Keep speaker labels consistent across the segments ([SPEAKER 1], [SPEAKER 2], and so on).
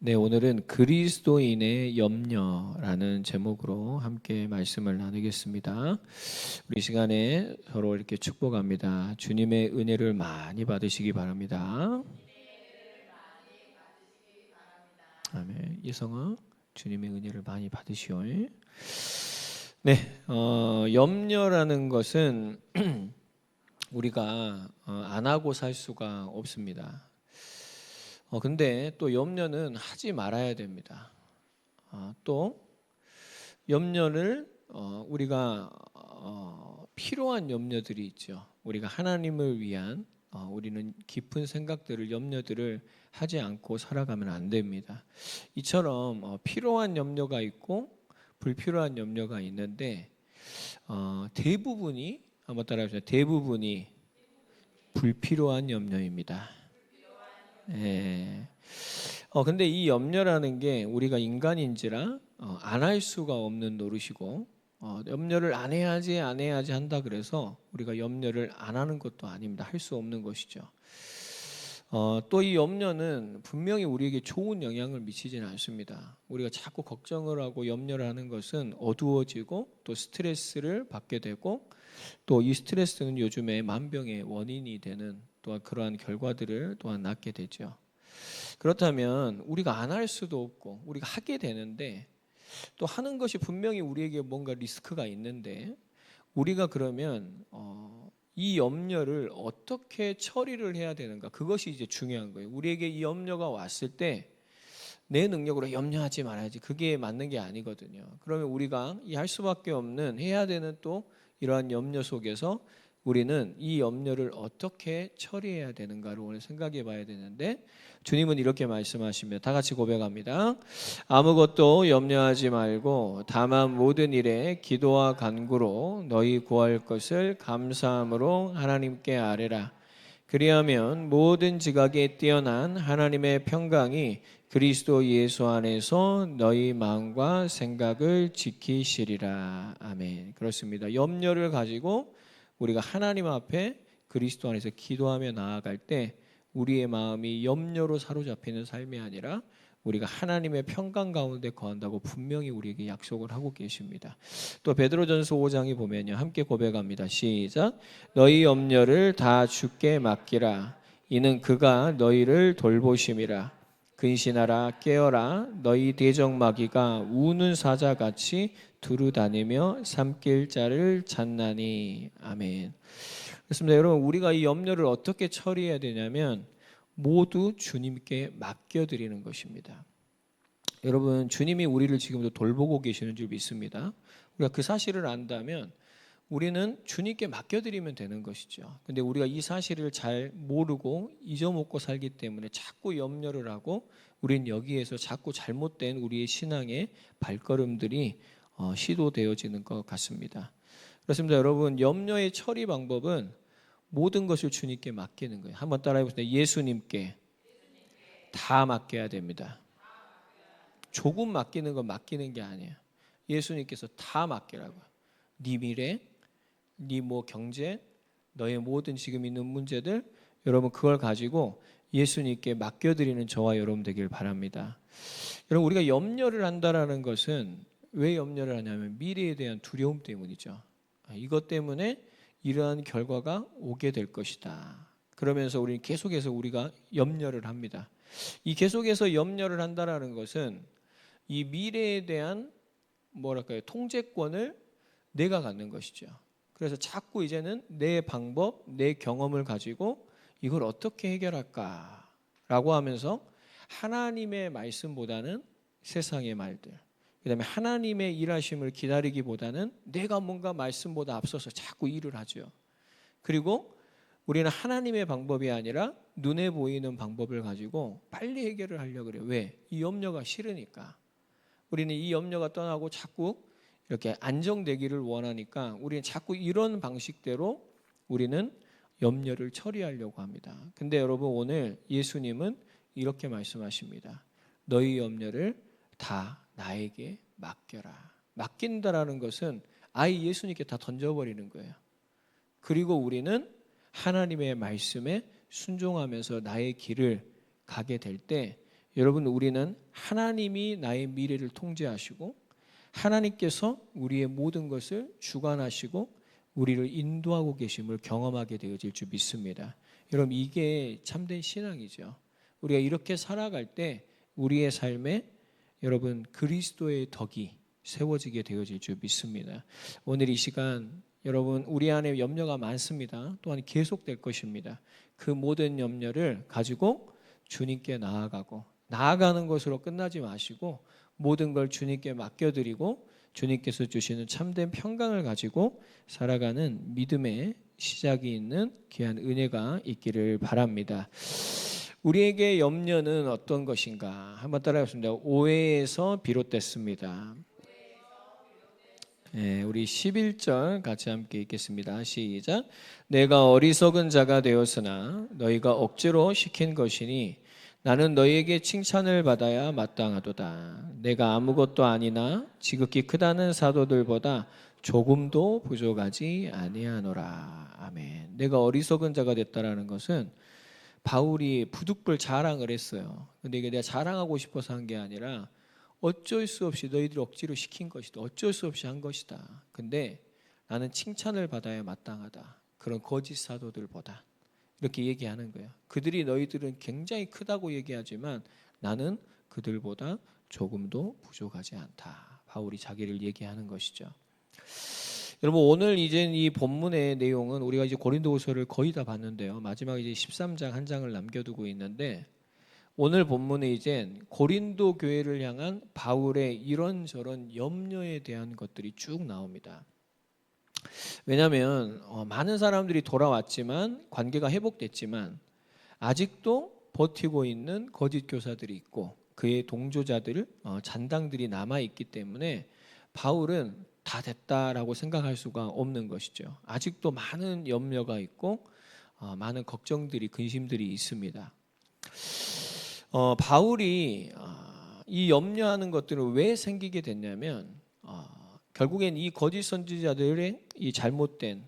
[SPEAKER 1] 네, 오늘은 그리스도인의 염려라는 제목으로 함께 말씀을 나누겠습니다. 우리 시간에 서로 이렇게 축복합니다. 주님의 은혜를 많이 받으시기 바랍니다. 아멘. 이성아, 주님의 은혜를 많이 받으시오. 네, 염려라는 것은 우리가 안 하고 살 수가 없습니다. 근데 또 염려는 하지 말아야 됩니다. 또 염려를 우리가 필요한 염려들이 있죠. 우리가 하나님을 위한 우리는 깊은 생각들을 염려들을 하지 않고 살아가면 안 됩니다. 이처럼 필요한 염려가 있고 불필요한 염려가 있는데 대부분이 한번 따라해보세요. 대부분이 불필요한 염려입니다. 예. 근데 이 염려라는 게 우리가 인간인지라 안 할 수가 없는 노릇이고 염려를 안 해야지 한다 그래서 우리가 염려를 안 하는 것도 아닙니다. 할 수 없는 것이죠. 또 이 염려는 분명히 우리에게 좋은 영향을 미치지는 않습니다. 우리가 자꾸 걱정을 하고 염려를 하는 것은 어두워지고 또 스트레스를 받게 되고 또 이 스트레스는 요즘에 만병의 원인이 되는 또한 그러한 결과들을 또한 낳게 되죠. 그렇다면 우리가 안 할 수도 없고 우리가 하게 되는데 또 하는 것이 분명히 우리에게 뭔가 리스크가 있는데 우리가 그러면 이 염려를 어떻게 처리를 해야 되는가, 그것이 이제 중요한 거예요. 우리에게 이 염려가 왔을 때 내 능력으로 염려하지 말아야지, 그게 맞는 게 아니거든요. 그러면 우리가 이 할 수밖에 없는, 해야 되는 또 이러한 염려 속에서 우리는 이 염려를 어떻게 처리해야 되는가를 오늘 생각해 봐야 되는데, 주님은 이렇게 말씀하십니다. 다 같이 고백합니다. 아무것도 염려하지 말고 다만 모든 일에 기도와 간구로 너희 구할 것을 감사함으로 하나님께 아뢰라. 그리하면 모든 지각에 뛰어난 하나님의 평강이 그리스도 예수 안에서 너희 마음과 생각을 지키시리라. 아멘. 그렇습니다. 염려를 가지고 우리가 하나님 앞에 그리스도 안에서 기도하며 나아갈 때 우리의 마음이 염려로 사로잡히는 삶이 아니라 우리가 하나님의 평강 가운데 거한다고 분명히 우리에게 약속을 하고 계십니다. 또 베드로전서 5장에 보면요, 함께 고백합니다. 시작. 너희 염려를 다 주께 맡기라. 이는 그가 너희를 돌보심이라. 근신하라, 깨어라. 너희 대적마귀가 우는 사자같이 두루 다니며 삼킬 자를 찾나니. 아멘. 그렇습니다. 여러분, 우리가 이 염려를 어떻게 처리해야 되냐면 모두 주님께 맡겨드리는 것입니다. 여러분, 주님이 우리를 지금도 돌보고 계시는 줄 믿습니다. 우리가 그 사실을 안다면 우리는 주님께 맡겨드리면 되는 것이죠. 근데 우리가 이 사실을 잘 모르고 잊어먹고 살기 때문에 자꾸 염려를 하고 우리는 여기에서 자꾸 잘못된 우리의 신앙의 발걸음들이 시도되어지는 것 같습니다. 그렇습니다. 여러분, 염려의 처리 방법은 모든 것을 주님께 맡기는 거예요. 한번 따라해 보세요. 예수님께 다 맡겨야 됩니다. 조금 맡기는 건 맡기는 게 아니에요. 예수님께서 다 맡기라고요. 네 미래, 네 경제, 너의 모든 지금 있는 문제들, 여러분 그걸 가지고 예수님께 맡겨드리는 저와 여러분 되길 바랍니다. 여러분, 우리가 염려를 한다라는 것은 왜 염려를 하냐면 미래에 대한 두려움 때문이죠. 이것 때문에 이러한 결과가 오게 될 것이다. 그러면서 우리는 계속해서 우리가 염려를 합니다. 이 계속해서 염려를 한다라는 것은 이 미래에 대한 통제권을 내가 갖는 것이죠. 그래서 자꾸 이제는 내 방법, 내 경험을 가지고 이걸 어떻게 해결할까라고 하면서 하나님의 말씀보다는 세상의 말들, 그다음에 하나님의 일하심을 기다리기보다는 내가 뭔가 말씀보다 앞서서 자꾸 일을 하죠. 그리고 우리는 하나님의 방법이 아니라 눈에 보이는 방법을 가지고 빨리 해결을 하려고 그래요. 왜? 이 염려가 싫으니까. 우리는 이 염려가 떠나고 자꾸 이렇게 안정되기를 원하니까 우리는 자꾸 이런 방식대로 우리는 염려를 처리하려고 합니다. 근데 여러분, 오늘 예수님은 이렇게 말씀하십니다. 너희 염려를 다 나에게 맡겨라. 맡긴다라는 것은 아예 예수님께 다 던져버리는 거예요. 그리고 우리는 하나님의 말씀에 순종하면서 나의 길을 가게 될 때 여러분, 우리는 하나님이 나의 미래를 통제하시고 하나님께서 우리의 모든 것을 주관하시고 우리를 인도하고 계심을 경험하게 되어질 줄 믿습니다. 여러분, 이게 참된 신앙이죠. 우리가 이렇게 살아갈 때 우리의 삶에 여러분 그리스도의 덕이 세워지게 되어질 줄 믿습니다. 오늘 이 시간 여러분, 우리 안에 염려가 많습니다. 또한 계속될 것입니다. 그 모든 염려를 가지고 주님께 나아가는 것으로 끝나지 마시고 모든 걸 주님께 맡겨드리고 주님께서 주시는 참된 평강을 가지고 살아가는 믿음의 시작이 있는 귀한 은혜가 있기를 바랍니다. 우리에게 염려는 어떤 것인가? 한번 따라해보겠습니다. 오해에서 비롯됐습니다. 네, 우리 11절 같이 함께 읽겠습니다. 시작. 내가 어리석은 자가 되었으나 너희가 억지로 시킨 것이니 나는 너희에게 칭찬을 받아야 마땅하도다. 내가 아무것도 아니나 지극히 크다는 사도들보다 조금도 부족하지 아니하노라. 아멘. 내가 어리석은 자가 됐다라는 것은 바울이 부득불 자랑을 했어요. 근데 이게 내가 자랑하고 싶어서 한 게 아니라 어쩔 수 없이 너희들이 억지로 시킨 것이다. 어쩔 수 없이 한 것이다. 근데 나는 칭찬을 받아야 마땅하다. 그런 거짓 사도들보다. 이렇게 얘기하는 거예요. 그들이 너희들은 굉장히 크다고 얘기하지만 나는 그들보다 조금도 부족하지 않다. 바울이 자기를 얘기하는 것이죠. 여러분, 오늘 이제 이 본문의 내용은 우리가 이제 고린도후서를 거의 다 봤는데요. 마지막 이제 13장 한 장을 남겨두고 있는데 오늘 본문에 이제 고린도 교회를 향한 바울의 이런저런 염려에 대한 것들이 쭉 나옵니다. 왜냐하면 많은 사람들이 돌아왔지만 관계가 회복됐지만 아직도 버티고 있는 거짓 교사들이 있고 그의 동조자들, 잔당들이 남아있기 때문에 바울은 다 됐다라고 생각할 수가 없는 것이죠. 아직도 많은 염려가 있고 많은 걱정들이, 근심들이 있습니다. 바울이 이 염려하는 것들은 왜 생기게 됐냐면 결국엔 이 거짓 선지자들의 이 잘못된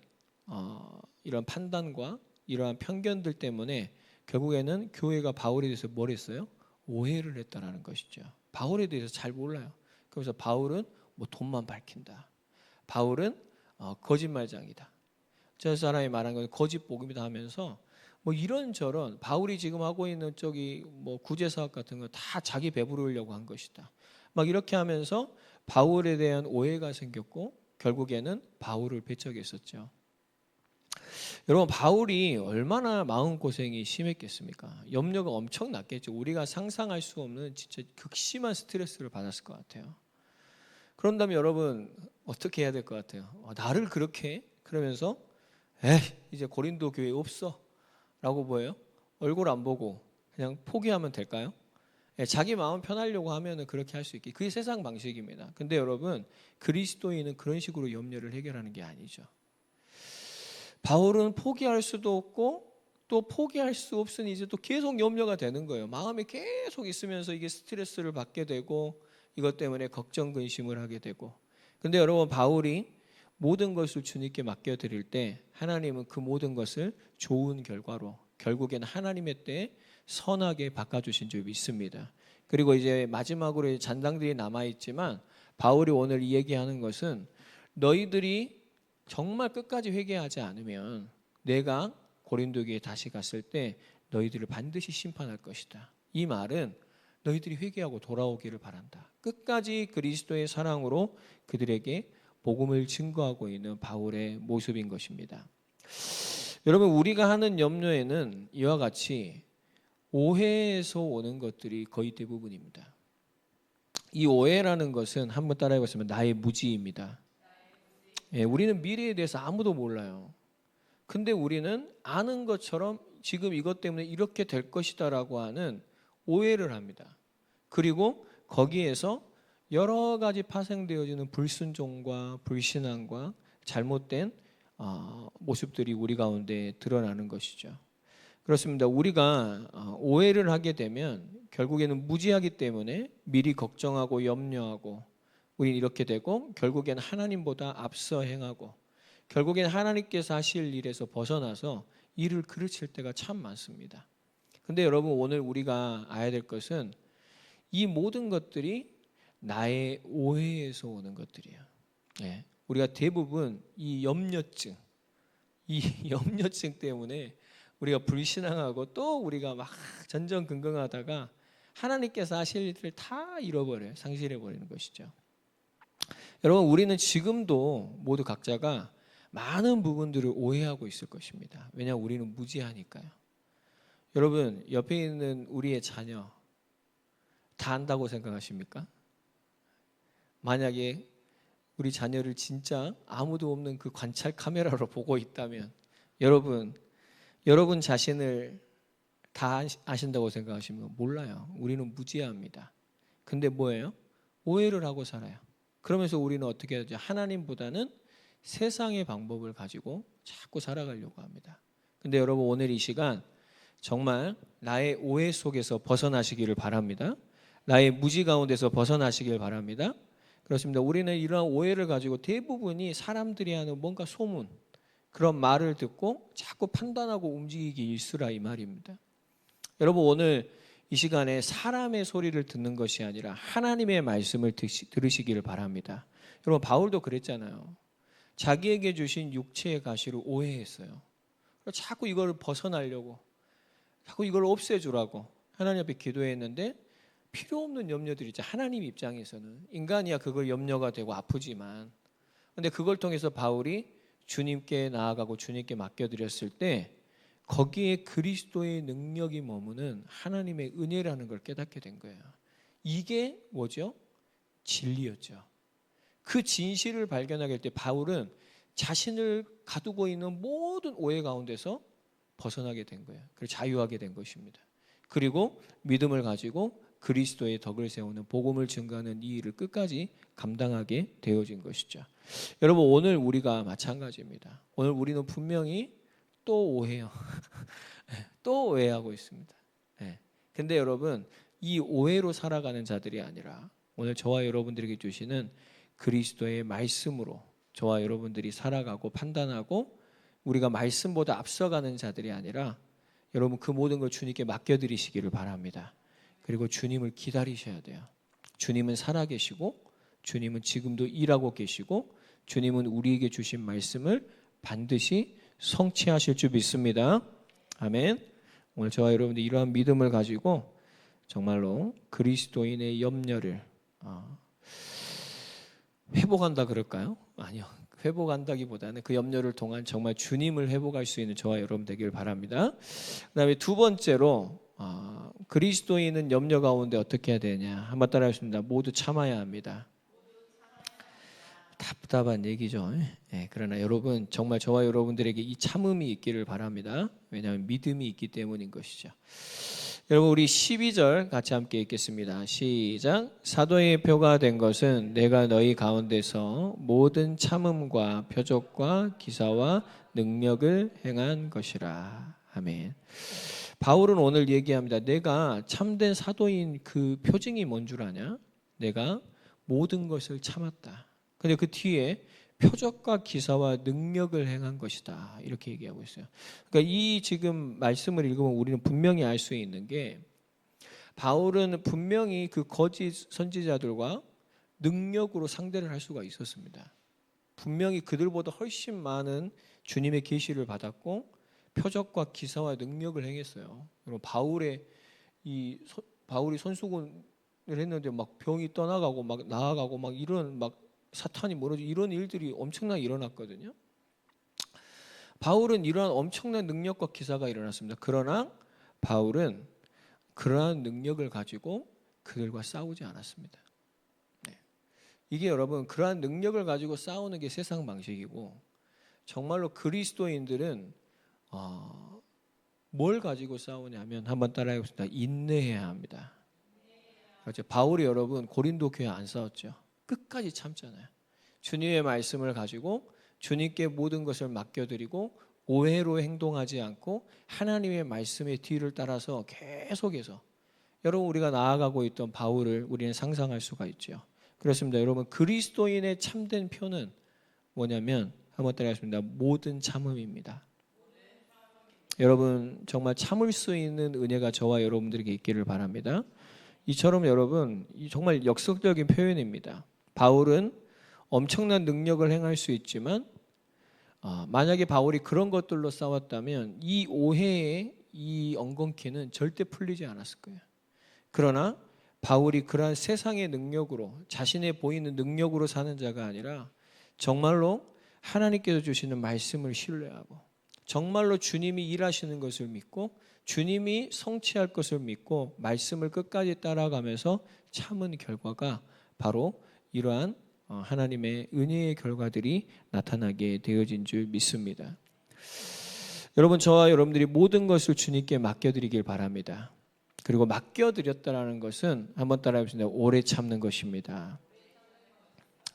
[SPEAKER 1] 이런 판단과 이러한 편견들 때문에 결국에는 교회가 바울에 대해서 뭘 했어요? 오해를 했다라는 것이죠. 바울에 대해서 잘 몰라요. 그래서 바울은 뭐 돈만 밝힌다. 바울은 거짓말장이다. 저 사람이 말한 건 거짓 복음이다 하면서 뭐 이런저런 바울이 지금 하고 있는 저기 뭐 구제 사업 같은 거 다 자기 배부르려고 한 것이다. 막 이렇게 하면서 바울에 대한 오해가 생겼고 결국에는 바울을 배척했었죠. 여러분, 바울이 얼마나 마음고생이 심했겠습니까? 염려가 엄청났겠죠. 우리가 상상할 수 없는 진짜 극심한 스트레스를 받았을 것 같아요. 그런다면 여러분 어떻게 해야 될 것 같아요? 나를 그렇게 해? 그러면서 이제 고린도 교회 없어 라고 뭐예요? 얼굴 안 보고 그냥 포기하면 될까요? 자기 마음 편하려고 하면 그렇게 할 수 있게. 그게 세상 방식입니다. 근데 여러분, 그리스도인은 그런 식으로 염려를 해결하는 게 아니죠. 바울은 포기할 수도 없고 또 포기할 수 없으니 이제 또 계속 염려가 되는 거예요. 마음에 계속 있으면서 이게 스트레스를 받게 되고 이것 때문에 걱정 근심을 하게 되고. 근데 여러분, 바울이 모든 것을 주님께 맡겨드릴 때 하나님은 그 모든 것을 좋은 결과로 결국엔 하나님의 때에 선하게 바꿔주신 줄 믿습니다. 그리고 이제 마지막으로 잔당들이 남아있지만 바울이 오늘 얘기하는 것은 너희들이 정말 끝까지 회개하지 않으면 내가 고린도 교회에 다시 갔을 때 너희들을 반드시 심판할 것이다. 이 말은 너희들이 회개하고 돌아오기를 바란다. 끝까지 그리스도의 사랑으로 그들에게 복음을 증거하고 있는 바울의 모습인 것입니다. 여러분, 우리가 하는 염려에는 이와 같이 오해에서 오는 것들이 거의 대부분입니다. 이 오해라는 것은 한번 따라해보시면 나의 무지입니다. 우리는 미래에 대해서 아무도 몰라요. 근데 우리는 아는 것처럼 지금 이것 때문에 이렇게 될 것이다라고 하는 오해를 합니다. 그리고 거기에서 여러 가지 파생되어지는 불순종과 불신앙과 잘못된 모습들이 우리 가운데 드러나는 것이죠. 그렇습니다. 우리가 오해를 하게 되면 결국에는 무지하기 때문에 미리 걱정하고 염려하고 우리는 이렇게 되고 결국에는 하나님보다 앞서 행하고 결국에는 하나님께서 하실 일에서 벗어나서 일을 그르칠 때가 참 많습니다. 근데 여러분, 오늘 우리가 알아야 될 것은 이 모든 것들이 나의 오해에서 오는 것들이에요. 예. 우리가 대부분 이 염려증 때문에 우리가 불신앙하고 또 우리가 막 전전긍긍하다가 하나님께서 하실 일을 다 잃어버려요. 상실해 버리는 것이죠. 여러분, 우리는 지금도 모두 각자가 많은 부분들을 오해하고 있을 것입니다. 왜냐하면 우리는 무지하니까요. 여러분, 옆에 있는 우리의 자녀 다 안다고 생각하십니까? 만약에 우리 자녀를 진짜 아무도 없는 그 관찰 카메라로 보고 있다면 여러분 자신을 다 아신다고 생각하시면 몰라요. 우리는 무지합니다. 근데 뭐예요? 오해를 하고 살아요. 그러면서 우리는 어떻게 하죠? 하나님보다는 세상의 방법을 가지고 자꾸 살아가려고 합니다. 근데 여러분, 오늘 이 시간 정말 나의 오해 속에서 벗어나시기를 바랍니다. 나의 무지 가운데서 벗어나시길 바랍니다. 그렇습니다. 우리는 이러한 오해를 가지고 대부분이 사람들이 하는 뭔가 소문, 그런 말을 듣고 자꾸 판단하고 움직이기 일쑤라 이 말입니다. 여러분, 오늘 이 시간에 사람의 소리를 듣는 것이 아니라 하나님의 말씀을 들으시기를 바랍니다. 여러분, 바울도 그랬잖아요. 자기에게 주신 육체의 가시를 오해했어요. 자꾸 이걸 벗어나려고, 자꾸 이걸 없애주라고 하나님 앞에 기도했는데 필요 없는 염려들이 있죠. 하나님 입장에서는 인간이야 그걸 염려가 되고 아프지만, 근데 그걸 통해서 바울이 주님께 나아가고 주님께 맡겨드렸을 때 거기에 그리스도의 능력이 머무는 하나님의 은혜라는 걸 깨닫게 된 거예요. 이게 뭐죠? 진리였죠. 그 진실을 발견하게 될 때 바울은 자신을 가두고 있는 모든 오해 가운데서 벗어나게 된 거예요. 그리고 자유하게 된 것입니다. 그리고 믿음을 가지고 그리스도의 덕을 세우는 복음을 증거하는 이 일을 끝까지 감당하게 되어진 것이죠. 여러분, 오늘 우리가 마찬가지입니다. 오늘 우리는 분명히 또 오해요. 또 오해하고 있습니다. 근데 여러분, 이 오해로 살아가는 자들이 아니라 오늘 저와 여러분들에게 주시는 그리스도의 말씀으로 저와 여러분들이 살아가고 판단하고 우리가 말씀보다 앞서가는 자들이 아니라 여러분, 그 모든 걸 주님께 맡겨드리시기를 바랍니다. 그리고 주님을 기다리셔야 돼요. 주님은 살아계시고 주님은 지금도 일하고 계시고 주님은 우리에게 주신 말씀을 반드시 성취하실 줄 믿습니다. 아멘. 오늘 저와 여러분들 이러한 믿음을 가지고 정말로 그리스도인의 염려를 회복한다 그럴까요? 아니요. 회복한다기보다는 그 염려를 통한 정말 주님을 회복할 수 있는 저와 여러분 되기를 바랍니다. 그다음에 두 번째로 그리스도인은 염려 가운데 어떻게 해야 되냐? 한번 따라하겠습니다. 모두 참아야 합니다. 답답한 얘기죠. 그러나 여러분, 정말 저와 여러분들에게 이 참음이 있기를 바랍니다. 왜냐하면 믿음이 있기 때문인 것이죠. 여러분, 우리 12절 같이 함께 읽겠습니다. 시작. 사도의 표가 된 것은 내가 너희 가운데서 모든 참음과 표적과 기사와 능력을 행한 것이라. 아멘. 바울은 오늘 얘기합니다. 내가 참된 사도인 그 표징이 뭔 줄 아냐? 내가 모든 것을 참았다. 근데 그 뒤에 표적과 기사와 능력을 행한 것이다. 이렇게 얘기하고 있어요. 그러니까 이 지금 말씀을 읽으면 우리는 분명히 알 수 있는 게 바울은 분명히 그 거짓 선지자들과 능력으로 상대를 할 수가 있었습니다. 분명히 그들보다 훨씬 많은 주님의 계시를 받았고 표적과 기사와 능력을 행했어요. 바울이 손수건을 했는데 막 병이 떠나가고 막 나아가고 막 이런 막 사탄이 무너지고 이런 일들이 엄청나게 일어났거든요. 바울은 이러한 엄청난 능력과 기사가 일어났습니다. 그러나 바울은 그러한 능력을 가지고 그들과 싸우지 않았습니다. 이게 여러분, 그러한 능력을 가지고 싸우는 게 세상 방식이고 정말로 그리스도인들은 뭘 가지고 싸우냐면 한번 따라해보겠습니다. 인내해야 합니다. 그렇죠. 바울이 여러분 고린도 교회 안 싸웠죠. 끝까지 참잖아요. 주님의 말씀을 가지고 주님께 모든 것을 맡겨드리고 오해로 행동하지 않고 하나님의 말씀의 뒤를 따라서 계속해서 여러분 우리가 나아가고 있던 바울을 우리는 상상할 수가 있죠. 그렇습니다. 여러분, 그리스도인의 참된 표는 뭐냐면 한번 따라하겠습니다. 모든 참음입니다. 여러분, 정말 참을 수 있는 은혜가 저와 여러분들에게 있기를 바랍니다. 이처럼 여러분 정말 역설적인 표현입니다. 바울은 엄청난 능력을 행할 수 있지만 만약에 바울이 그런 것들로 싸웠다면 이 오해의 이 엉겅퀴는 절대 풀리지 않았을 거예요. 그러나 바울이 그러한 세상의 능력으로 자신의 보이는 능력으로 사는 자가 아니라 정말로 하나님께서 주시는 말씀을 신뢰하고 정말로 주님이 일하시는 것을 믿고 주님이 성취할 것을 믿고 말씀을 끝까지 따라가면서 참은 결과가 바로 이러한 하나님의 은혜의 결과들이 나타나게 되어진 줄 믿습니다. 여러분, 저와 여러분들이 모든 것을 주님께 맡겨드리길 바랍니다. 그리고 맡겨드렸다라는 것은 한번 따라해보겠습니다. 오래 참는 것입니다.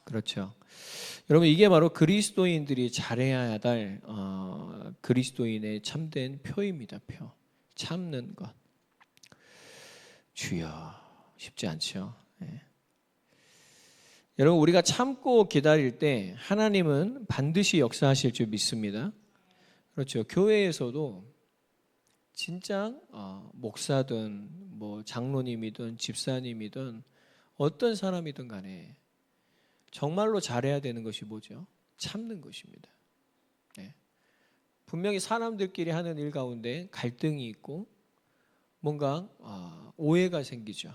[SPEAKER 1] 그렇죠. 여러분, 이게 바로 그리스도인들이 잘해야 할 그리스도인의 참된 표입니다. 표. 참는 것. 주여, 쉽지 않죠. 네. 여러분, 우리가 참고 기다릴 때 하나님은 반드시 역사하실 줄 믿습니다. 그렇죠. 교회에서도 진짜 목사든 뭐 장로님이든 집사님이든 어떤 사람이든 간에 정말로 잘해야 되는 것이 뭐죠? 참는 것입니다. 네. 분명히 사람들끼리 하는 일 가운데 갈등이 있고 뭔가 오해가 생기죠.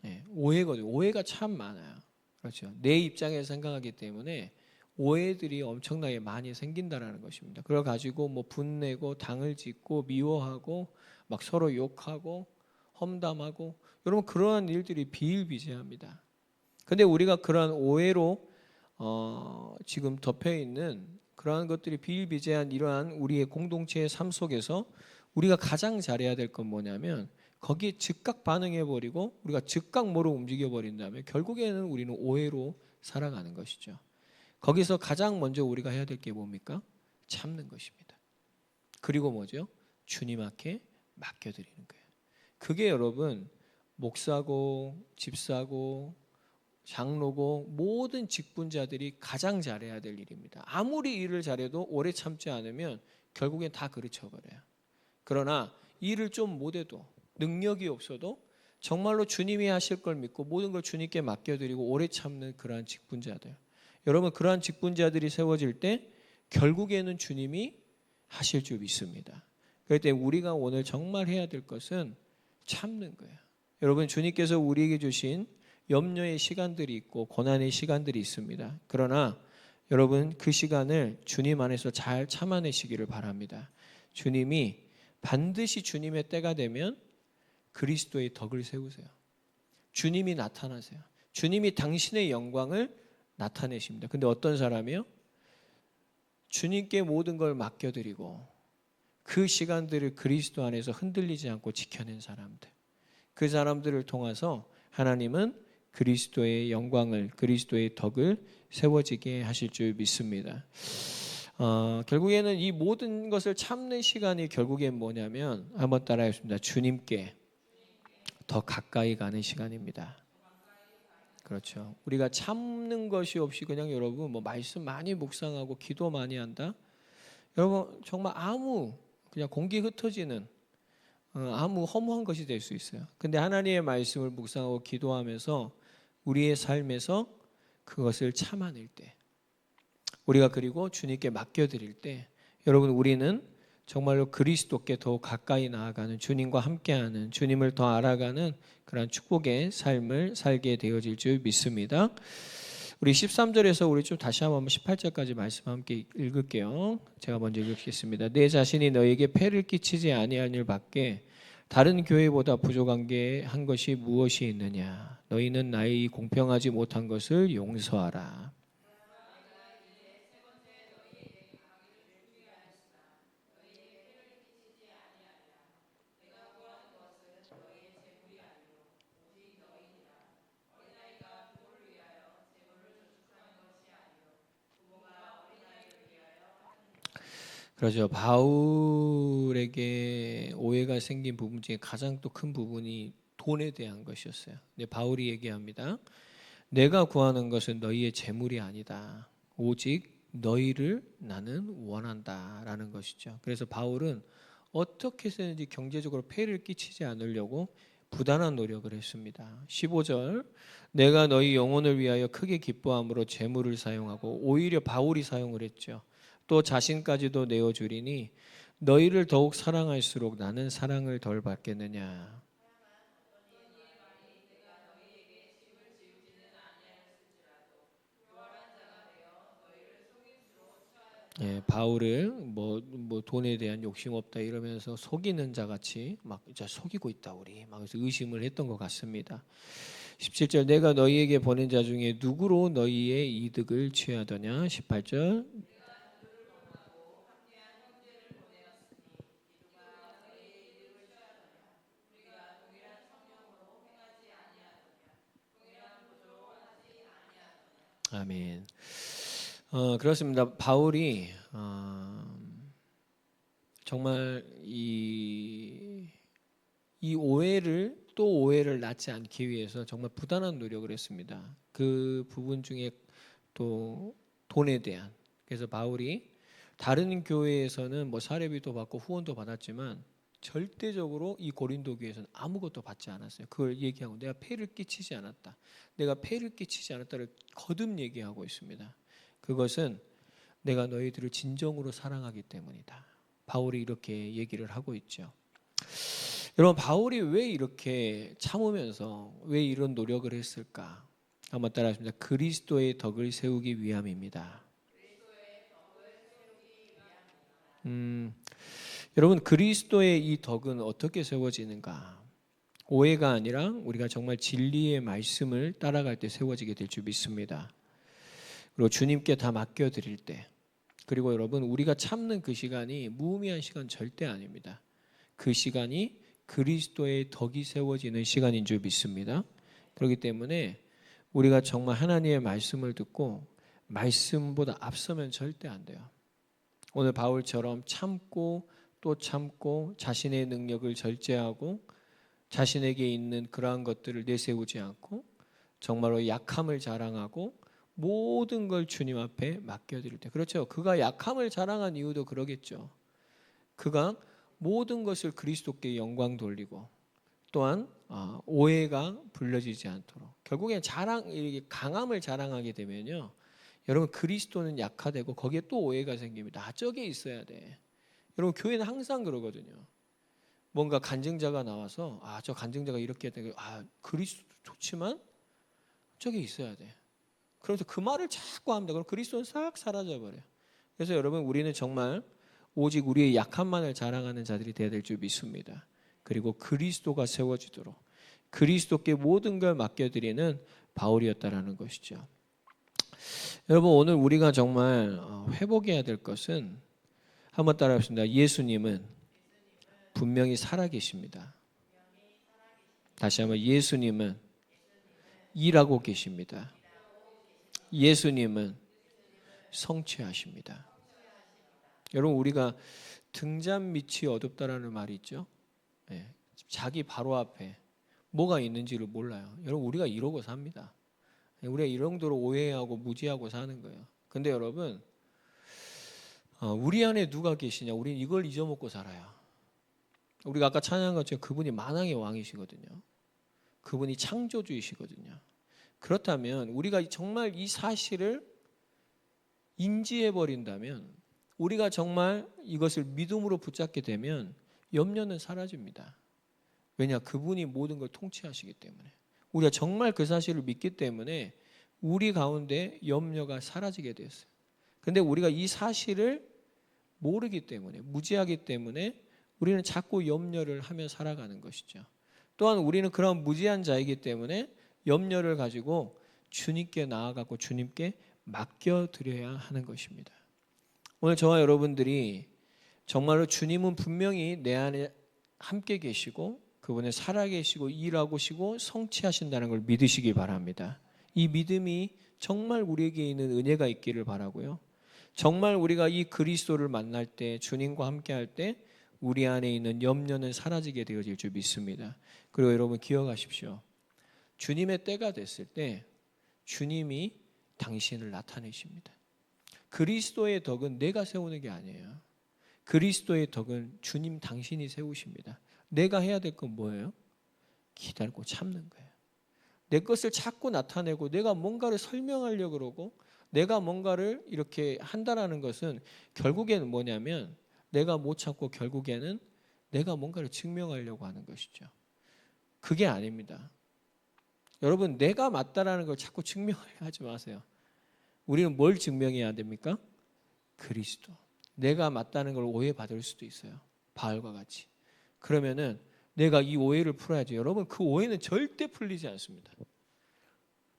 [SPEAKER 1] 네. 오해거든요. 오해가 참 많아요. 그렇죠. 내 입장에서 생각하기 때문에 오해들이 엄청나게 많이 생긴다라는 것입니다. 그걸 가지고 뭐 분내고 당을 짓고 미워하고 막 서로 욕하고 험담하고 여러분 그러한 일들이 비일비재합니다. 근데 우리가 그러한 오해로 지금 덮여 있는 그러한 것들이 비일비재한 이러한 우리의 공동체의 삶 속에서 우리가 가장 잘해야 될 건 뭐냐면 거기에 즉각 반응해 버리고 우리가 즉각 움직여 버린다면 결국에는 우리는 오해로 살아가는 것이죠. 거기서 가장 먼저 우리가 해야 될 게 뭡니까? 참는 것입니다. 그리고 뭐죠? 주님 앞에 맡겨드리는 거예요. 그게 여러분 목사고 집사고 장로고 모든 직분자들이 가장 잘해야 될 일입니다. 아무리 일을 잘해도 오래 참지 않으면 결국엔 다 그르쳐버려요. 그러나 일을 좀 못해도 능력이 없어도 정말로 주님이 하실 걸 믿고 모든 걸 주님께 맡겨드리고 오래 참는 그러한 직분자들, 여러분 그러한 직분자들이 세워질 때 결국에는 주님이 하실 줄 믿습니다. 그럴 때 우리가 오늘 정말 해야 될 것은 참는 거예요. 여러분 주님께서 우리에게 주신 염려의 시간들이 있고 고난의 시간들이 있습니다. 그러나 여러분 그 시간을 주님 안에서 잘 참아내시기를 바랍니다. 주님이 반드시 주님의 때가 되면 그리스도의 덕을 세우세요. 주님이 나타나세요. 주님이 당신의 영광을 나타내십니다. 근데 어떤 사람이요? 주님께 모든 걸 맡겨드리고 그 시간들을 그리스도 안에서 흔들리지 않고 지켜낸 사람들, 그 사람들을 통해서 하나님은 그리스도의 영광을, 그리스도의 덕을 세워지게 하실 줄 믿습니다. 결국에는 이 모든 것을 참는 시간이 결국엔 뭐냐면 한번 따라해보겠습니다. 주님께 더 가까이 가는 시간입니다. 그렇죠. 우리가 참는 것이 없이 그냥 여러분 뭐 말씀 많이 묵상하고 기도 많이 한다. 여러분 정말 그냥 공기 흩어지는 아무 허무한 것이 될 수 있어요. 근데 하나님의 말씀을 묵상하고 기도하면서 우리의 삶에서 그것을 참아낼 때, 우리가 그리고 주님께 맡겨드릴 때, 여러분 우리는 정말로 그리스도께 더 가까이 나아가는, 주님과 함께하는, 주님을 더 알아가는 그런 축복의 삶을 살게 되어질 줄 믿습니다. 우리 13절에서 우리 좀 다시 한번 18절까지 말씀 함께 읽을게요. 제가 먼저 읽겠습니다. 내 자신이 너에게 폐를 끼치지 아니할 일 밖에 다른 교회보다 부족한 게 한 것이 무엇이 있느냐? 너희는 나의 공평하지 못한 것을 용서하라. 그렇죠. 바울에게 오해가 생긴 부분 중에 가장 또 큰 부분이 돈에 대한 것이었어요. 근데 바울이 얘기합니다. 내가 구하는 것은 너희의 재물이 아니다. 오직 너희를 나는 원한다라는 것이죠. 그래서 바울은 어떻게 해서든지 경제적으로 폐를 끼치지 않으려고 부단한 노력을 했습니다. 15절 내가 너희 영혼을 위하여 크게 기뻐함으로 재물을 사용하고 오히려 바울이 사용을 했죠. 또 자신까지도 내어주리니 너희를 더욱 사랑할수록 나는 사랑을 덜 받겠느냐. 예, 바울을 뭐 돈에 대한 욕심 없다 이러면서 속이는 자 같이 막 이제 속이고 있다 우리 막 그래서 의심을 했던 것 같습니다. 17절 내가 너희에게 보낸 자 중에 누구로 너희의 이득을 취하더냐. 18절 아멘. 그렇습니다. 바울이 정말 이 오해를 또 오해를 낳지 않기 위해서 정말 부단한 노력을 했습니다. 그 부분 중에 또 돈에 대한 그래서 바울이 다른 교회에서는 뭐 사례비도 받고 후원도 받았지만 절대적으로 이 고린도 교회에서는 아무것도 받지 않았어요. 그걸 얘기하고 내가 폐를 끼치지 않았다. 내가 폐를 끼치지 않았다를 거듭 얘기하고 있습니다. 그것은 내가 너희들을 진정으로 사랑하기 때문이다. 바울이 이렇게 얘기를 하고 있죠. 여러분 바울이 왜 이렇게 참으면서 왜 이런 노력을 했을까? 한번 따라하십니다. 그리스도의 덕을 세우기 위함입니다. 여러분 그리스도의 이 덕은 어떻게 세워지는가? 오해가 아니라 우리가 정말 진리의 말씀을 따라갈 때 세워지게 될 줄 믿습니다. 그리고 주님께 다 맡겨드릴 때 그리고 여러분 우리가 참는 그 시간이 무의미한 시간 절대 아닙니다. 그 시간이 그리스도의 덕이 세워지는 시간인 줄 믿습니다. 그렇기 때문에 우리가 정말 하나님의 말씀을 듣고 말씀보다 앞서면 절대 안 돼요. 오늘 바울처럼 참고 또 참고 자신의 능력을 절제하고 자신에게 있는 그러한 것들을 내세우지 않고 정말로 약함을 자랑하고 모든 걸 주님 앞에 맡겨드릴 때 그렇죠. 그가 약함을 자랑한 이유도 그러겠죠. 그가 모든 것을 그리스도께 영광 돌리고 또한 오해가 불려지지 않도록 결국엔 강함을 자랑하게 되면요. 여러분 그리스도는 약화되고 거기에 또 오해가 생깁니다. 저게 있어야 돼. 여러분 교회는 항상 그러거든요. 뭔가 간증자가 나와서 저 간증자가 이렇게 되고 그리스도 좋지만 저게 있어야 돼. 그러면서 그 말을 자꾸 합니다. 그럼 그리스도는 싹 사라져 버려요. 그래서 여러분 우리는 정말 오직 우리의 약함만을 자랑하는 자들이 되어야 될 줄 믿습니다. 그리고 그리스도가 세워지도록 그리스도께 모든 걸 맡겨드리는 바울이었다라는 것이죠. 여러분 오늘 우리가 정말 회복해야 될 것은 한번 따라합시다. 예수님은 분명히 살아계십니다. 다시 한번 예수님은 일하고 계십니다. 예수님은 성취하십니다. 여러분 우리가 등잔 밑이 어둡다라는 말이 있죠. 네. 자기 바로 앞에 뭐가 있는지를 몰라요. 여러분 우리가 이러고 삽니다. 우리가 이 정도로 오해하고 무지하고 사는 거예요. 근데 여러분 우리 안에 누가 계시냐? 우리는 이걸 잊어먹고 살아요. 우리가 아까 찬양한 것처럼 그분이 만왕의 왕이시거든요. 그분이 창조주이시거든요. 그렇다면 우리가 정말 이 사실을 인지해버린다면 우리가 정말 이것을 믿음으로 붙잡게 되면 염려는 사라집니다. 왜냐? 그분이 모든 걸 통치하시기 때문에 우리가 정말 그 사실을 믿기 때문에 우리 가운데 염려가 사라지게 되었어요. 그런데 우리가 이 사실을 모르기 때문에 무지하기 때문에 우리는 자꾸 염려를 하며 살아가는 것이죠. 또한 우리는 그런 무지한 자이기 때문에 염려를 가지고 주님께 나아가고 주님께 맡겨드려야 하는 것입니다. 오늘 저와 여러분들이 정말로 주님은 분명히 내 안에 함께 계시고 그분은 살아계시고 일하시고 성취하신다는 걸 믿으시기 바랍니다. 이 믿음이 정말 우리에게 있는 은혜가 있기를 바라고요. 정말 우리가 이 그리스도를 만날 때 주님과 함께 할 때 우리 안에 있는 염려는 사라지게 되어질 줄 믿습니다. 그리고 여러분 기억하십시오. 주님의 때가 됐을 때 주님이 당신을 나타내십니다. 그리스도의 덕은 내가 세우는 게 아니에요. 그리스도의 덕은 주님 당신이 세우십니다. 내가 해야 될 건 뭐예요? 기다리고 참는 거예요. 내 것을 자꾸 나타내고 내가 뭔가를 설명하려고 그러고 내가 뭔가를 이렇게 한다라는 것은 결국에는 뭐냐면 내가 못 참고 결국에는 내가 뭔가를 증명하려고 하는 것이죠. 그게 아닙니다. 여러분, 내가 맞다라는 걸 자꾸 증명하지 마세요. 우리는 뭘 증명해야 됩니까? 그리스도. 내가 맞다는 걸 오해받을 수도 있어요. 바울과 같이. 그러면은 내가 이 오해를 풀어야지. 여러분, 그 오해는 절대 풀리지 않습니다.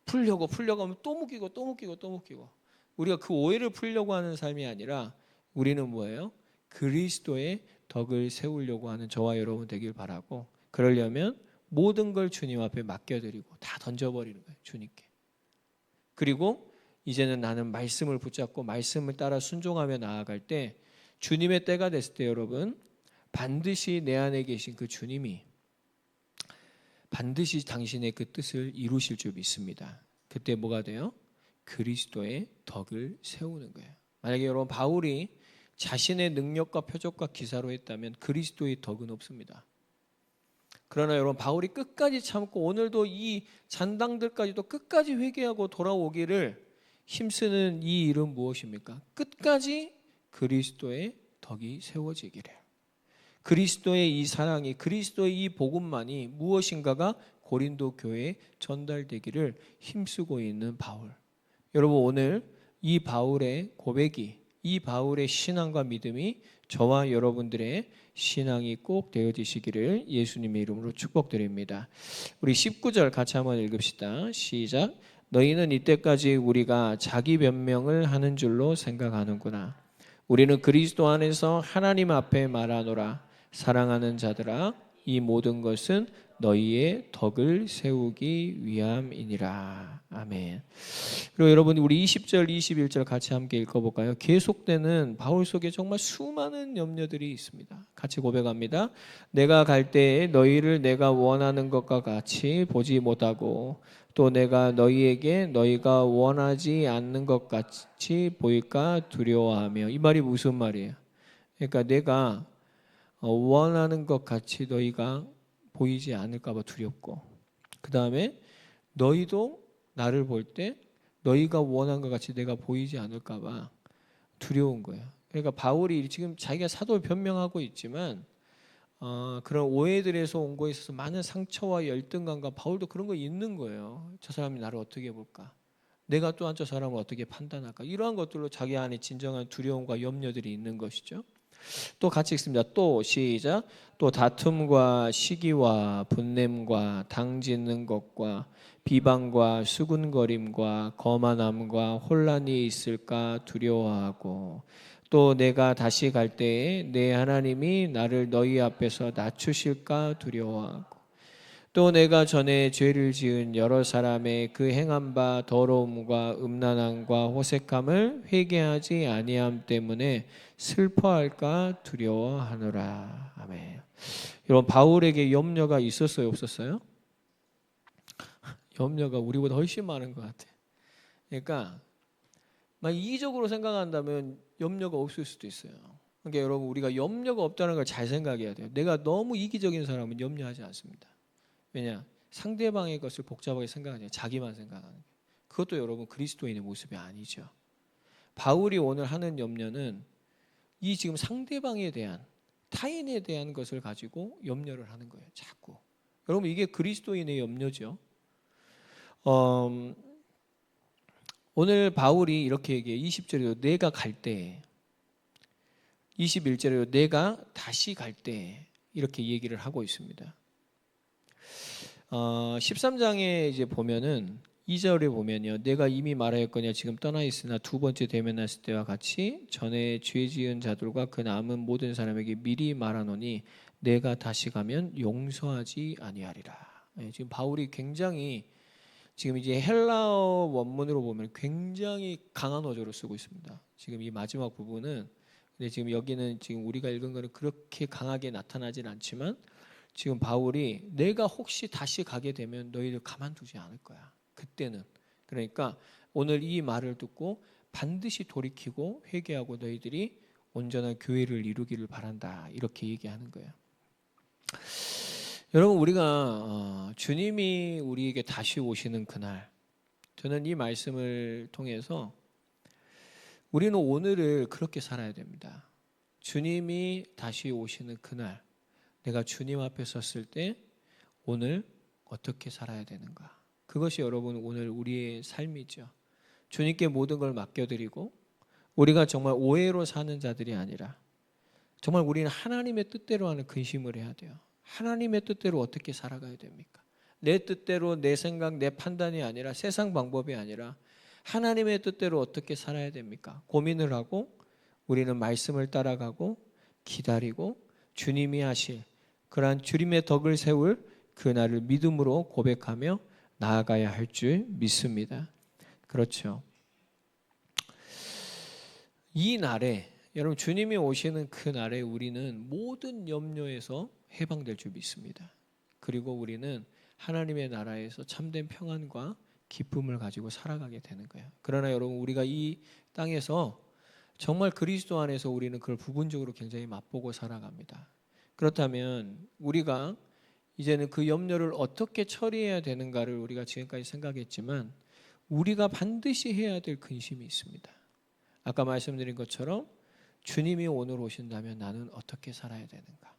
[SPEAKER 1] 풀려고 하면 또 묶이고. 우리가 그 오해를 풀려고 하는 삶이 아니라 우리는 뭐예요? 그리스도의 덕을 세우려고 하는 저와 여러분 되길 바라고, 그러려면 모든 걸 주님 앞에 맡겨드리고 다 던져버리는 거예요. 주님께. 그리고 이제는 나는 말씀을 붙잡고 말씀을 따라 순종하며 나아갈 때 주님의 때가 됐을 때 여러분, 반드시 내 안에 계신 그 주님이 반드시 당신의 그 뜻을 이루실 줄 믿습니다. 그때 뭐가 돼요? 그리스도의 덕을 세우는 거예요. 만약에 여러분 바울이 자신의 능력과 표적과 기사로 했다면 그리스도의 덕은 없습니다. 그러나 여러분 바울이 끝까지 참고 오늘도 이 잔당들까지도 끝까지 회개하고 돌아오기를 힘쓰는 이 일은 무엇입니까? 끝까지 그리스도의 덕이 세워지기를. 그리스도의 이 사랑이, 그리스도의 이 복음만이 무엇인가가 고린도 교회에 전달되기를 힘쓰고 있는 바울. 여러분 오늘 이 바울의 고백이, 이 바울의 신앙과 믿음이 저와 여러분들의 신앙이 꼭 되어지시기를 예수님의 이름으로 축복드립니다. 우리 19절 같이 한번 읽읍시다. 시작. 너희는 이때까지 우리가 자기 변명을 하는 줄로 생각하는구나. 우리는 그리스도 안에서 하나님 앞에 말하노라. 사랑하는 자들아, 이 모든 것은 너희의 덕을 세우기 위함이니라. 아멘. 그리고 여러분 우리 20절 21절 같이 함께 읽어볼까요? 계속되는 바울 속에 정말 수많은 염려들이 있습니다. 같이 고백합니다. 내가 갈 때에 너희를 내가 원하는 것과 같이 보지 못하고 또 내가 너희에게 너희가 원하지 않는 것 같이 보일까 두려워하며. 이 말이 무슨 말이에요? 그러니까 내가 원하는 것 같이 너희가 보이지 않을까 봐 두렵고, 그 다음에 너희도 나를 볼 때 너희가 원한 것 같이 내가 보이지 않을까 봐 두려운 거예요. 그러니까 바울이 지금 자기가 사도를 변명하고 있지만 그런 오해들에서 온 거에 있어서 많은 상처와 열등감과 바울도 그런 거 있는 거예요. 저 사람이 나를 어떻게 볼까? 내가 또한 저 사람을 어떻게 판단할까? 이러한 것들로 자기 안에 진정한 두려움과 염려들이 있는 것이죠. 또 같이 읽습니다. 또 시작. 또 다툼과 시기와 분냄과 당짓는 것과 비방과 수군거림과 거만함과 혼란이 있을까 두려워하고 또 내가 다시 갈 때에 내 하나님이 나를 너희 앞에서 낮추실까 두려워하고 또 내가 전에 죄를 지은 여러 사람의 그 행한 바 더러움과 음란함과 호색함을 회개하지 아니함 때문에 슬퍼할까 두려워하노라. 아멘. 여러분 바울에게 염려가 있었어요, 없었어요? 염려가 우리보다 훨씬 많은 것 같아. 그러니까 만약 이기적으로 생각한다면 염려가 없을 수도 있어요. 그러니까 여러분 우리가 염려가 없다는 걸 잘 생각해야 돼요. 내가 너무 이기적인 사람은 염려하지 않습니다. 왜냐? 상대방의 것을 복잡하게 생각하지 자기만 생각하는 거예요. 그것도 여러분 그리스도인의 모습이 아니죠. 바울이 오늘 하는 염려는 이 지금 상대방에 대한, 타인에 대한 것을 가지고 염려를 하는 거예요. 자꾸. 여러분 이게 그리스도인의 염려죠. 오늘 바울이 이렇게 얘기해요. 20절에도 내가 갈 때, 21절에도 내가 다시 갈 때 이렇게 얘기를 하고 있습니다. 13장에 이제 보면은 2절에 보면요. 내가 이미 말하였거니와 지금 떠나 있으나 두 번째 대면했을 때와 같이 전에 죄 지은 자들과 그 남은 모든 사람에게 미리 말하노니 내가 다시 가면 용서하지 아니하리라. 지금 바울이 굉장히 지금 이제 헬라어 원문으로 보면 굉장히 강한 어조를 쓰고 있습니다. 지금 이 마지막 부분은 근데 지금 여기는 지금 우리가 읽은 거는 그렇게 강하게 나타나진 않지만 지금 바울이 내가 혹시 다시 가게 되면 너희들 가만두지 않을 거야. 그때는. 그러니까 오늘 이 말을 듣고 반드시 돌이키고 회개하고 너희들이 온전한 교회를 이루기를 바란다. 이렇게 얘기하는 거예요. 여러분 우리가 주님이 우리에게 다시 오시는 그날, 저는 이 말씀을 통해서 우리는 오늘을 그렇게 살아야 됩니다. 주님이 다시 오시는 그날, 내가 주님 앞에 섰을 때 오늘 어떻게 살아야 되는가? 그것이 여러분 오늘 우리의 삶이죠. 주님께 모든 걸 맡겨드리고 우리가 정말 오해로 사는 자들이 아니라 정말 우리는 하나님의 뜻대로 하는 근심을 해야 돼요. 하나님의 뜻대로 어떻게 살아가야 됩니까? 내 뜻대로 내 생각, 내 판단이 아니라 세상 방법이 아니라 하나님의 뜻대로 어떻게 살아야 됩니까? 고민을 하고 우리는 말씀을 따라가고 기다리고 주님이 하실 그러한 주님의 덕을 세울 그날을 믿음으로 고백하며 나아가야 할 줄 믿습니다. 그렇죠. 이 날에 여러분 주님이 오시는 그 날에 우리는 모든 염려에서 해방될 줄 믿습니다. 그리고 우리는 하나님의 나라에서 참된 평안과 기쁨을 가지고 살아가게 되는 거예요. 그러나 여러분 우리가 이 땅에서 정말 그리스도 안에서 우리는 그걸 부분적으로 굉장히 맛보고 살아갑니다. 그렇다면 우리가 이제는 그 염려를 어떻게 처리해야 되는가를 우리가 지금까지 생각했지만 우리가 반드시 해야 될 근심이 있습니다. 아까 말씀드린 것처럼 주님이 오늘 오신다면 나는 어떻게 살아야 되는가?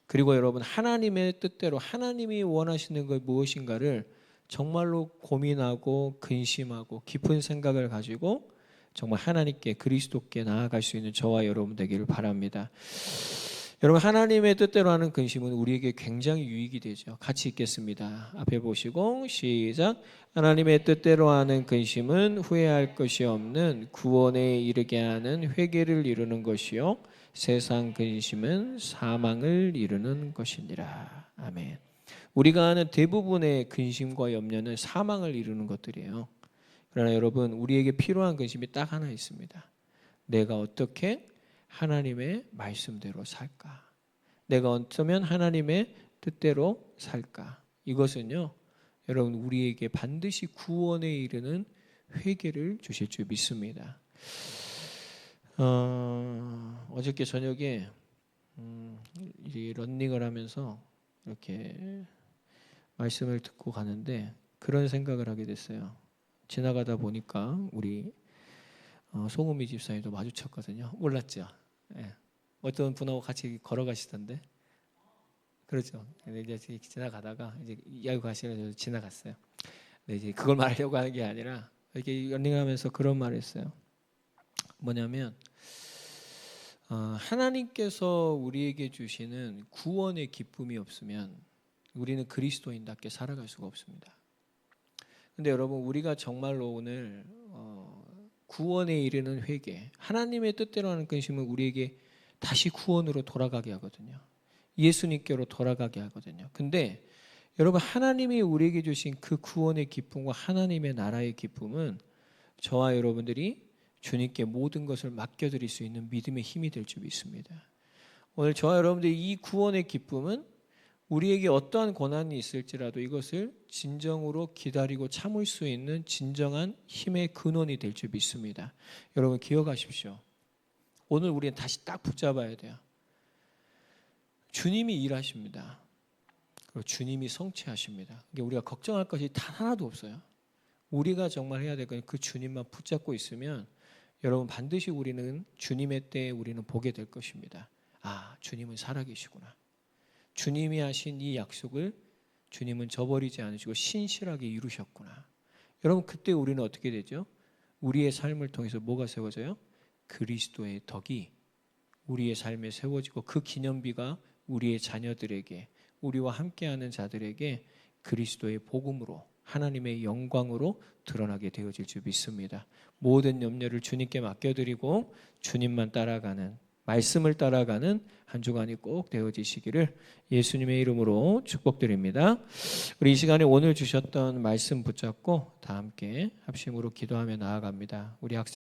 [SPEAKER 1] 그리고 여러분 하나님의 뜻대로 하나님이 원하시는 것 무엇인가를 정말로 고민하고 근심하고 깊은 생각을 가지고 정말 하나님께 그리스도께 나아갈 수 있는 저와 여러분 되기를 바랍니다. 여러분 하나님의 뜻대로 하는 근심은 우리에게 굉장히 유익이 되죠. 같이 읽겠습니다. 앞에 보시고 시작. 하나님의 뜻대로 하는 근심은 후회할 것이 없는 구원에 이르게 하는 회개를 이루는 것이요 세상 근심은 사망을 이루는 것이니라. 아멘. 우리가 하는 대부분의 근심과 염려는 사망을 이루는 것들이에요. 그러나 여러분 우리에게 필요한 근심이 딱 하나 있습니다. 내가 어떻게 하나님의 말씀대로 살까? 내가 어쩌면 하나님의 뜻대로 살까? 이것은요, 여러분 우리에게 반드시 구원에 이르는 회개를 주실 줄 믿습니다. 어저께 저녁에 이 런닝을 하면서 이렇게 말씀을 듣고 가는데 그런 생각을 하게 됐어요. 지나가다 보니까 우리 송은미 집사님도 마주쳤거든요. 몰랐죠? 예. 어떤 분하고 같이 걸어가시던데. 그렇죠. 근데 이제 지나가다가 이제 이야기 가시면서 지나갔어요. 근데 이제 그걸 말하려고 하는 게 아니라 이렇게 런닝하면서 그런 말을 했어요. 뭐냐면 하나님께서 우리에게 주시는 구원의 기쁨이 없으면 우리는 그리스도인답게 살아갈 수가 없습니다. 근데 여러분 우리가 정말로 오늘 구원에 이르는 회개, 하나님의 뜻대로 하는 근심은 우리에게 다시 구원으로 돌아가게 하거든요. 예수님께로 돌아가게 하거든요. 근데 여러분 하나님이 우리에게 주신 그 구원의 기쁨과 하나님의 나라의 기쁨은 저와 여러분들이 주님께 모든 것을 맡겨드릴 수 있는 믿음의 힘이 될 줄 믿습니다. 오늘 저와 여러분들이 이 구원의 기쁨은 우리에게 어떠한 고난이 있을지라도 이것을 진정으로 기다리고 참을 수 있는 진정한 힘의 근원이 될 줄 믿습니다. 여러분 기억하십시오. 오늘 우리는 다시 딱 붙잡아야 돼요. 주님이 일하십니다. 그리고 주님이 성취하십니다. 우리가 걱정할 것이 단 하나도 없어요. 우리가 정말 해야 될 건 그 주님만 붙잡고 있으면 여러분 반드시 우리는 주님의 때에 우리는 보게 될 것입니다. 아, 주님은 살아계시구나. 주님이 하신 이 약속을 주님은 저버리지 않으시고 신실하게 이루셨구나. 여러분 그때 우리는 어떻게 되죠? 우리의 삶을 통해서 뭐가 세워져요? 그리스도의 덕이 우리의 삶에 세워지고 그 기념비가 우리의 자녀들에게 우리와 함께하는 자들에게 그리스도의 복음으로 하나님의 영광으로 드러나게 되어질 줄 믿습니다. 모든 염려를 주님께 맡겨드리고 주님만 따라가는 말씀을 따라가는 한 주간이 꼭 되어지시기를 예수님의 이름으로 축복드립니다. 우리 이 시간에 오늘 주셨던 말씀 붙잡고 다 함께 합심으로 기도하며 나아갑니다. 우리 학생